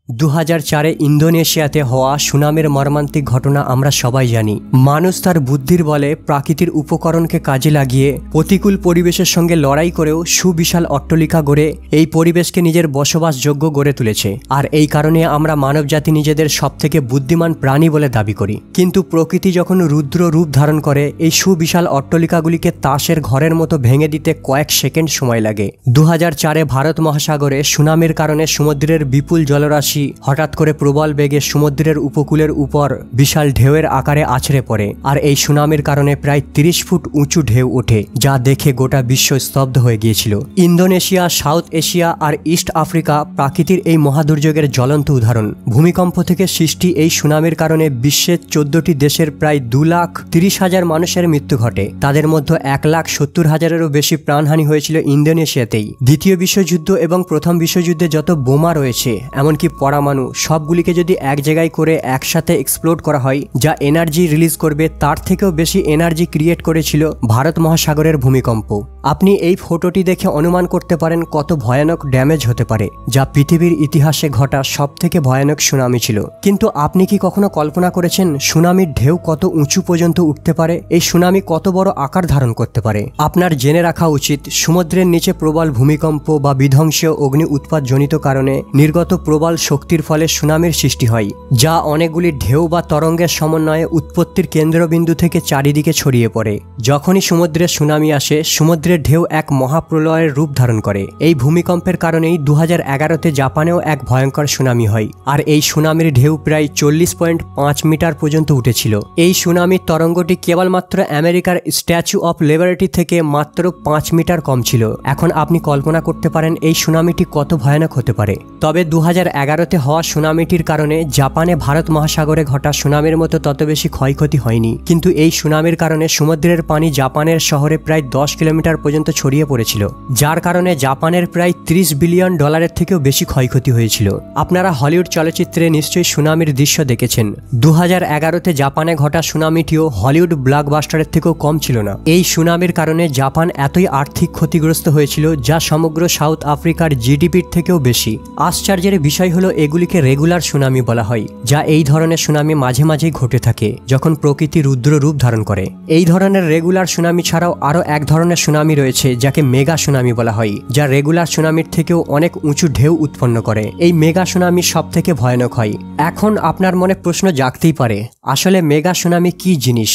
2004-এ ইন্দোনেশিয়াতে হওয়া সুনামির মর্মান্তিক ঘটনা আমরা সবাই জানি। মানুষ তার বুদ্ধির বলে প্রাকৃতিক উপকরণকে কাজে লাগিয়ে প্রতিকূল পরিবেশের সঙ্গে লড়াই করেও সুবিশাল অট্টালিকা গড়ে এই পরিবেশকে নিজের বসবাসযোগ্য গড়ে তুলেছে। আর এই কারণে আমরা মানবজাতি নিজেদের সবথেকে বুদ্ধিমান প্রাণী বলে দাবি করি। কিন্তু প্রকৃতি যখন রুদ্র রূপ ধারণ করে, এই সুবিশাল অট্টালিকাগুলিকে তাসের ঘরের মতো ভেঙে দিতে কয়েক সেকেন্ড সময় লাগে। 2004-এ ভারত মহাসাগরে সুনামির কারণে সমুদ্রের বিপুল জলরাশি হঠাৎ করে প্রবল বেগে সমুদ্রের উপকূলের উপর বিশাল ঢেউয়ের আকারে আছড়ে পড়ে। আর এই সুনামির কারণে প্রায় 30 ফুট উঁচু ঢেউ ওঠে, যা দেখে গোটা বিশ্ব স্তব্ধ হয়ে গিয়েছিল। ইন্দোনেশিয়া, সাউথ এশিয়া আর ইস্ট আফ্রিকা প্রাকৃতির এই মহাদুর্যোগের জ্বলন্ত উদাহরণ। ভূমিকম্প থেকে সৃষ্টি এই সুনামির কারণে বিশ্বের 14টি দেশের প্রায় 2,30,000 মানুষের মৃত্যু ঘটে। তাদের মধ্যে 1,70,000-এরও বেশি প্রাণহানি হয়েছিল ইন্দোনেশিয়াতেই। দ্বিতীয় বিশ্বযুদ্ধ এবং প্রথম বিশ্বযুদ্ধে যত বোমা রয়েছে, এমনকি পরমাণু, সবগুলিকে যদি এক জায়গায় করে একসাথে এক্সপ্লোড করা হয়, যা এনার্জি রিলিজ করবে, তার থেকেও বেশি এনার্জি ক্রিয়েট করেছিল ভারত মহাসাগরের ভূমিকম্প। আপনি এই ফটোটি দেখে অনুমান করতে পারেন কত ভয়ানক ড্যামেজ হতে পারে, যা পৃথিবীর ইতিহাসে ঘটা সবথেকে ভয়ানক সুনামি ছিল। কিন্তু আপনি কি কখনো কল্পনা করেছেন সুনামির ঢেউ কত উঁচু পর্যন্ত উঠতে পারে? এই সুনামি কত বড় আকার ধারণ করতে পারে? আপনার জেনে রাখা উচিত, সমুদ্রের নিচে প্রবল ভূমিকম্প বা বিধ্বংসী অগ্নি উৎপাতজনিত কারণে নির্গত প্রবল শক্তির ফলে সুনামির সৃষ্টি হয়, যা অনেকগুলি ঢেউ বা তরঙ্গের সমন্বয়ে উৎপত্তির কেন্দ্রবিন্দু থেকে চারিদিকে ছড়িয়ে পড়ে। যখনই সমুদ্রে সুনামি আসে, সমুদ্রের ঢেউ এক মহাপ্রলয়ের রূপ ধারণ করে। এই ভূমিকম্পের কারণেই 2011-তে জাপানেও এক ভয়ঙ্কর সুনামি হয়। আর এই সুনামির ঢেউ প্রায় 40.5 মিটার পর্যন্ত উঠেছিল। এই সুনামির তরঙ্গটি কেবলমাত্র আমেরিকার স্ট্যাচু অফ লিবার্টি থেকে মাত্র 5 মিটার কম ছিল। এখন আপনি কল্পনা করতে পারেন এই সুনামিটি কত ভয়ানক হতে পারে। তবে 2011-তে হওয়া সুনামিটির কারণে জাপানে ভারত মহাসাগরে ঘটা সুনামির মতো তত বেশি ক্ষয়ক্ষতি হয়নি। কিন্তু এই সুনামির কারণে সমুদ্রের পানি জাপানের শহরে প্রায় 10 কিলোমিটার পর্যন্ত ছড়িয়ে পড়েছিল, যার কারণে জাপানের প্রায় $30 বিলিয়ন থেকেও বেশি ক্ষয়ক্ষতি হয়েছিল। আপনারা হলিউড চলচ্চিত্রে নিশ্চয়ই সুনামির দৃশ্য দেখেছেন। 2011-তে জাপানে ঘটা সুনামিটিও হলিউড ব্লকবাস্টারের থেকেও কম ছিল না। এই সুনামির কারণে জাপান এতই আর্থিক ক্ষতিগ্রস্ত হয়েছিল, যা সমগ্র সাউথ আফ্রিকার জিডিপির থেকেও বেশি। আশ্চর্যের বিষয় হলো এগুলিকে রেগুলার সুনামি বলা হয়, যা এই ধরনের সুনামি মাঝে মাঝেই ঘটে থাকে যখন প্রকৃতি রুদ্র রূপ ধারণ করে। এই ধরনের রেগুলার সুনামি ছাড়াও আরও এক ধরনের সুনামি রয়েছে, যাকে মেগা সুনামি বলা হয়, যা রেগুলার সুনামির থেকেও অনেক উঁচু ঢেউ উৎপন্ন করে। এই মেগা সুনামি সব থেকে ভয়ানক হয়। এখন আপনার মনে প্রশ্ন জাগতেই পারে, আসলে মেগা সুনামি কি জিনিস?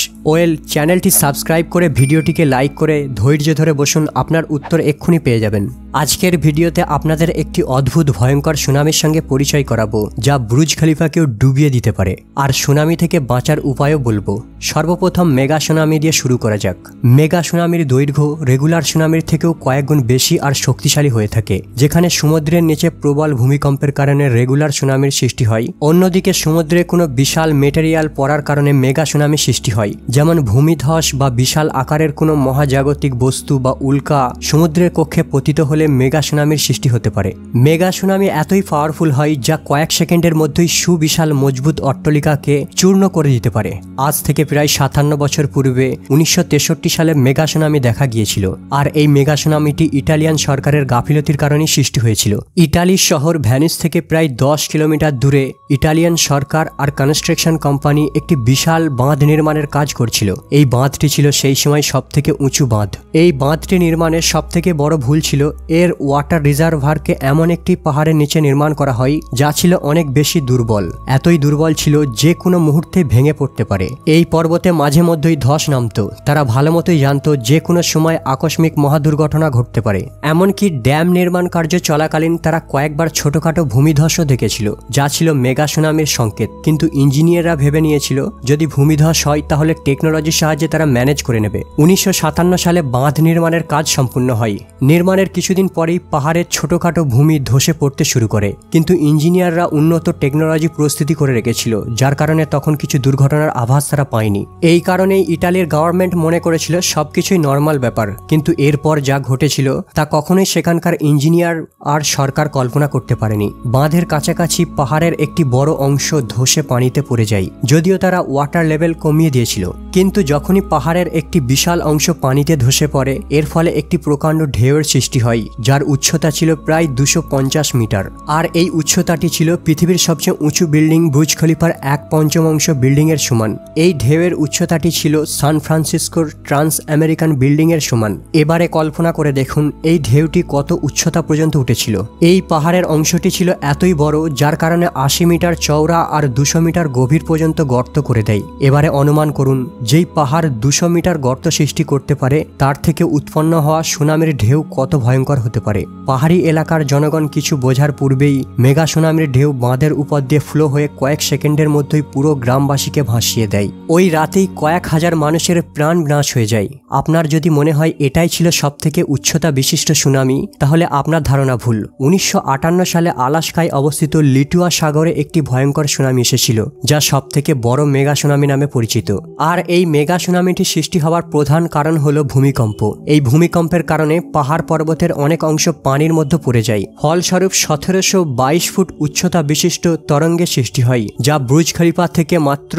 চ্যানেলটি সাবস্ক্রাইব করে ভিডিওটিকে লাইক করে ধৈর্য ধরে বসুন, আপনার উত্তর এক্ষুনি পেয়ে যাবেন। আজকের ভিডিওতে আপনাদের একটি অদ্ভুত ভয়ঙ্কর সুনামির সঙ্গে পরিচয় করাবো, যা বুর্জ খলিফাকেও ডুবিয়ে দিতে পারে। আর সুনামি থেকে বাঁচার উপায়ও বলবো। সর্বপ্রথম মেগা সুনামি দিয়ে শুরু করা যাক। মেগা সুনামির দৈর্ঘ্য রেগুলার সুনামির থেকেও কয়েক গুণ বেশি আর শক্তিশালী হয়ে থাকে। যেখানে সমুদ্রের নিচে প্রবল ভূমিকম্পের কারণে রেগুলার সুনামির সৃষ্টি হয়, অন্যদিকে সমুদ্রে কোনো বিশাল মেটেরিয়াল পড়ার কারণে মেগা সুনামি সৃষ্টি হয়। যেমন ভূমিধস বা বিশাল আকারের কোনো মহাজাগতিক বস্তু বা উল্কা সমুদ্রের কক্ষে পতিত হলে মেগা সুনামির সৃষ্টি হতে পারে। মেগা সুনামি এতই পাওয়ারফুল হয়, যা কয়েক সেকেন্ডের মধ্যেই সুবিশাল মজবুত অট্টালিকাকে চূর্ণ করে দিতে পারে। আজ থেকে প্রায় 57 বছর পূর্বে 1963 সালে মেগা সুনামি দেখা গিয়েছিল। আর এই মেগা সুনামিটি ইটালিয়ান সরকারের গাফিলতির কারণেই সৃষ্টি হয়েছিল। ইটালির শহর ভ্যানিস থেকে প্রায় 10 কিলোমিটার দূরে ইটালিয়ান সরকার আর কনস্ট্রাকশন কোম্পানি একটি বিশাল বাঁধ নির্মাণের কাজ করছিল। এই বাঁধটি ছিল সেই সময় সবথেকে উঁচু বাঁধ। এই বাঁধটি নির্মাণের সবথেকে বড় ভুল ছিল এর ওয়াটার রিজার্ভারকে এমন একটি পাহাড়ের নিচে নির্মাণ করা হয়, যা ছিল অনেক বেশি দুর্বল। এতই দুর্বল ছিল যে কোনো মুহূর্তে ভেঙে পড়তে পারে। এই পর্বতে মাঝে মধ্যেই ধস নামতো। তারা ভালো মতোই জানতো যে কোনো সময় আকস্মিক মহাদুর্ঘটনা ঘটতে পারে। এমনকি ড্যাম নির্মাণ কার্য চলাকালীন তারা কয়েকবার ছোটখাটো ভূমিধসও দেখেছিল, যা ছিল মেগা সুনামির সংকেত। কিন্তু ইঞ্জিনিয়াররা ভেবে নিয়েছিল যদি ভূমিধস হয় তাহলে টেকনোলজির সাহায্যে তারা ম্যানেজ করে নেবে। 1957 সালে বাঁধ নির্মাণের কাজ সম্পূর্ণ হয়। নির্মাণের কিছুদিন পরেই পাহাড়ের ছোটখাটো ভূমি ধসে পড়তে শুরু করে। কিন্তু ইঞ্জিনিয়াররা উন্নত টেকনোলজি প্রস্তুতি করে রেখেছিল, যার কারণে তখন কিছু দুর্ঘটনার আভাস তারা পায়নি। হয়নি। এই কারণেই ইটালির গভর্নমেন্ট মনে করেছিল সবকিছুই নর্মাল ব্যাপার, কিন্তু এরপর যা ঘটেছিল তা কখনোই সেখানকার ইঞ্জিনিয়ার আর সরকার কল্পনা করতে পারেনি। বাঁধের কাছাকাছি পাহাড়ের একটি বড় অংশ ধসে পানিতে পড়ে যায়, যদিও তারা ওয়াটার লেভেল কমিয়ে দিয়েছিল। কিন্তু যখনই পাহাড়ের একটি বিশাল অংশ পানিতে ধসে পড়ে, এর ফলে একটি প্রকাণ্ড ঢেউয়ের সৃষ্টি হয়, যার উচ্চতা ছিল প্রায় 250 মিটার। আর এই উচ্চতাটি ছিল পৃথিবীর সবচেয়ে উঁচু বিল্ডিং বুর্জ খলিফার 1/5 বিল্ডিং এর সমান। এই ঢেউয়ের উচ্চতাটি ছিল সান ফ্রান্সিসকোর ট্রান্স আমেরিকান বিল্ডিং এর সমান। এবারে কল্পনা করে দেখুন এই ঢেউটি কত উচ্চতা পর্যন্ত উঠেছিল। এই পাহাড়ের অংশটি ছিল এতই বড় যার কারণে 80 মিটার চওড়া আর 200 মিটার গভীর পর্যন্ত গর্ত করে দেয়। এবারে অনুমান করুন, যেই পাহাড় 200 মিটার গর্ত সৃষ্টি করতে পারে, তার থেকে উৎপন্ন হওয়া সুনামির ঢেউ কত ভয়ঙ্কর হতে পারে। পাহাড়ি এলাকার জনগণ কিছু বোঝার পূর্বেই মেগা সুনামির ঢেউ বাঁধের উপর দিয়ে ফ্লো হয়ে কয়েক সেকেন্ডের মধ্যেই পুরো গ্রামবাসীকে ভাসিয়ে দেয়। ওই রাতেই কয়েক হাজার মানুষের প্রাণ বিনাশ হয়ে যায়। আপনার যদি মনে হয় এটাই ছিল সবথেকে উচ্চতা বিশিষ্ট সুনামি, তাহলে আপনার ধারণা ভুল। 1958 সালে আলাস্কায় অবস্থিত লিটুয়া সাগরে একটি ভয়ঙ্কর সুনামি এসেছিল, যা সবথেকে বড় মেগা সুনামি নামে পরিচিত। আর এই মেগা সুনামিটি সৃষ্টি হওয়ার প্রধান কারণ হলো ভূমিকম্প। এই ভূমিকম্পের কারণে পাহাড় পর্বতের অনেক অংশ পানির মধ্যে পড়ে যায়। ফলস্বরূপ 1722 ফুট উচ্চতা বিশিষ্ট তরঙ্গের সৃষ্টি হয়, যা বুর্জ খলিফা থেকে মাত্র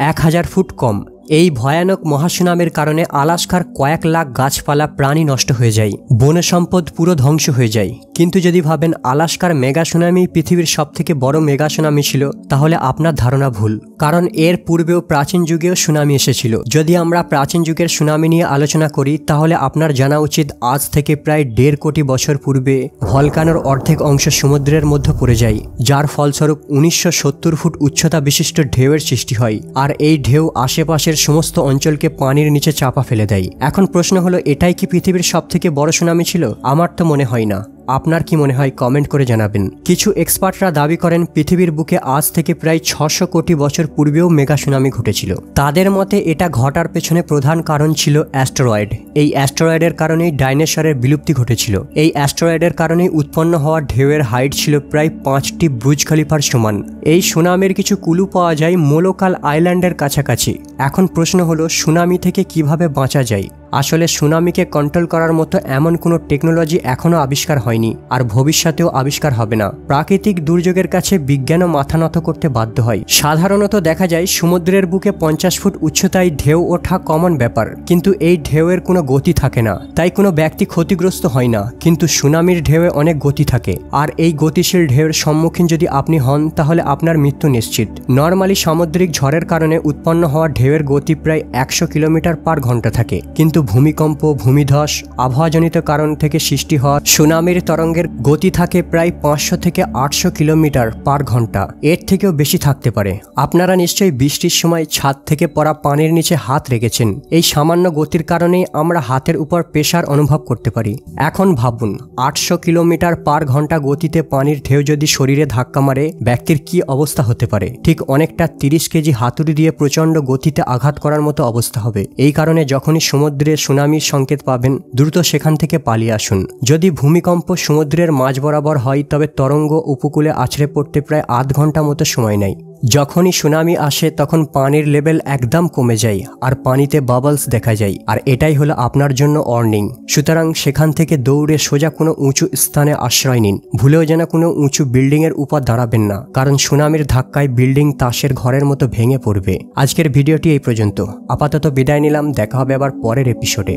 1000 ফুট কম। এই ভয়ানক মহাসুনামির কারণে আলাস্কার কয়েক লাখ গাছপালা প্রাণী নষ্ট হয়ে যায়, বন সম্পদ পুরো ধ্বংস হয়ে যায়। কিন্তু যদি ভাবেন আলাস্কার মেগা সুনামি পৃথিবীর সবথেকে বড় মেগা সুনামি ছিল, তাহলে আপনার ধারণা ভুল। কারণ এর পূর্বেও প্রাচীন যুগেও সুনামি এসেছিল। যদি আমরা প্রাচীন যুগের সুনামি নিয়ে আলোচনা করি, তাহলে আপনার জানা উচিত আজ থেকে প্রায় 1.5 কোটি বছর পূর্বে ভলকানোর অর্ধেক অংশ সমুদ্রের মধ্যে পড়ে যায়, যার ফলস্বরূপ 1970 ফুট উচ্চতা বিশিষ্ট ঢেউয়ের সৃষ্টি হয়। আর এই ঢেউ আশেপাশের সমস্ত অঞ্চলকে পানির নিচে চাপা ফেলে দেয়। এখন প্রশ্ন হলো, এটাই কি পৃথিবীর সবথেকে বড় সুনামি ছিল? আমার তো মনে হয় না। আপনার কি মনে হয় কমেন্ট করে জানাবেন। কিছু এক্সপার্টরা দাবি করেন পৃথিবীর বুকে আজ থেকে প্রায় 600 কোটি বছর পূর্বেও মেগা সুনামি ঘটেছিল। তাদের মতে এটা ঘটার পেছনে প্রধান কারণ ছিল অ্যাস্টেরয়েড। এই অ্যাস্টেরয়েডের কারণেই ডাইনোসরের বিলুপ্তি ঘটেছিল। এই অ্যাস্টেরয়েডের কারণেই উৎপন্ন হওয়া ঢেউয়ের হাইট ছিল প্রায় 5টি বুর্জ খলিফার সমান। এই সুনামির কিছু কুলু পাওয়া যায় মোলোকাল আইল্যান্ডের কাছাকাছি। এখন প্রশ্ন হলো, সুনামি থেকে কিভাবে বাঁচা যায়? আসলে সুনামিকে কন্ট্রোল করার মতো এমন কোনো টেকনোলজি এখনো আবিষ্কার হয়নি, আর ভবিষ্যতেও আবিষ্কার হবে না। প্রাকৃতিক দুর্যোগের কাছে বিজ্ঞানও মাথা নত করতে বাধ্য হয়। সাধারণত দেখা যায় সমুদ্রের বুকে 50 ফুট উচ্চতায় ঢেউ ওঠা কমন ব্যাপার, কিন্তু এই ঢেউয়ের কোনো গতি থাকে না, তাই কোনো ব্যক্তি ক্ষতিগ্রস্ত হয় না। কিন্তু সুনামির ঢেউয়ে অনেক গতি থাকে, আর এই গতিশীল ঢেউয়ের সম্মুখীন যদি আপনি হন, তাহলে আপনার মৃত্যু নিশ্চিত। নর্মালি সামুদ্রিক ঝড়ের কারণে উৎপন্ন হওয়া ঢেউয়ের গতি প্রায় 100 কিলোমিটার পার ঘন্টা থাকে, কিন্তু ভূমিকম্প, ভূমিধস, আবহাওয়াজনিত কারণ থেকে সৃষ্টি হওয়া সুনামির তরঙ্গের গতি থাকে প্রায় 500 থেকে 800 কিলোমিটার পার ঘন্টা। এর থেকেও বেশি থাকতে পারে। আপনারা নিশ্চয়ই বৃষ্টির সময় ছাদ থেকে পড়া পানির নিচে হাত রেখেছেন। এই সামান্য গতির কারণেই আমরা হাতের উপর প্রেসার অনুভব করতে পারি। এখন ভাবুন, 800 কিলোমিটার পার ঘন্টা গতিতে পানির ঢেউ যদি শরীরে ধাক্কা মারে, ব্যক্তির কি অবস্থা হতে পারে? ঠিক অনেকটা 30 কেজি হাতুড়ি দিয়ে প্রচন্ড গতিতে আঘাত করার মতো অবস্থা হবে। এই কারণে যখনই সমুদ্রে সুনামির সংকেত পাবেন, দ্রুত সেখান থেকে পালিয়ে আসুন। যদি ভূমিকম্প সমুদ্রের মাঝ বরাবর হয়, তবে তরঙ্গ উপকূলে আছড়ে পড়তে প্রায় আধ ঘন্টা মতো সময় নেয়। যখনই সুনামি আসে, তখন পানির লেভেল একদম কমে যায় আর পানিতে বাবলস দেখা যায়, আর এটাই হলো আপনার জন্য ওয়ার্নিং। সুতরাং সেখান থেকে দৌড়ে সোজা কোনো উঁচু স্থানে আশ্রয় নিন। ভুলেও যেন কোনো উঁচু বিল্ডিং এর উপর দাঁড়াবেন না, কারণ সুনামির ধাক্কায় বিল্ডিং তাসের ঘরের মতো ভেঙে পড়বে। আজকের ভিডিওটি এই পর্যন্ত। আপাতত বিদায় নিলাম, দেখা হবে আবার পরের এপিসোডে।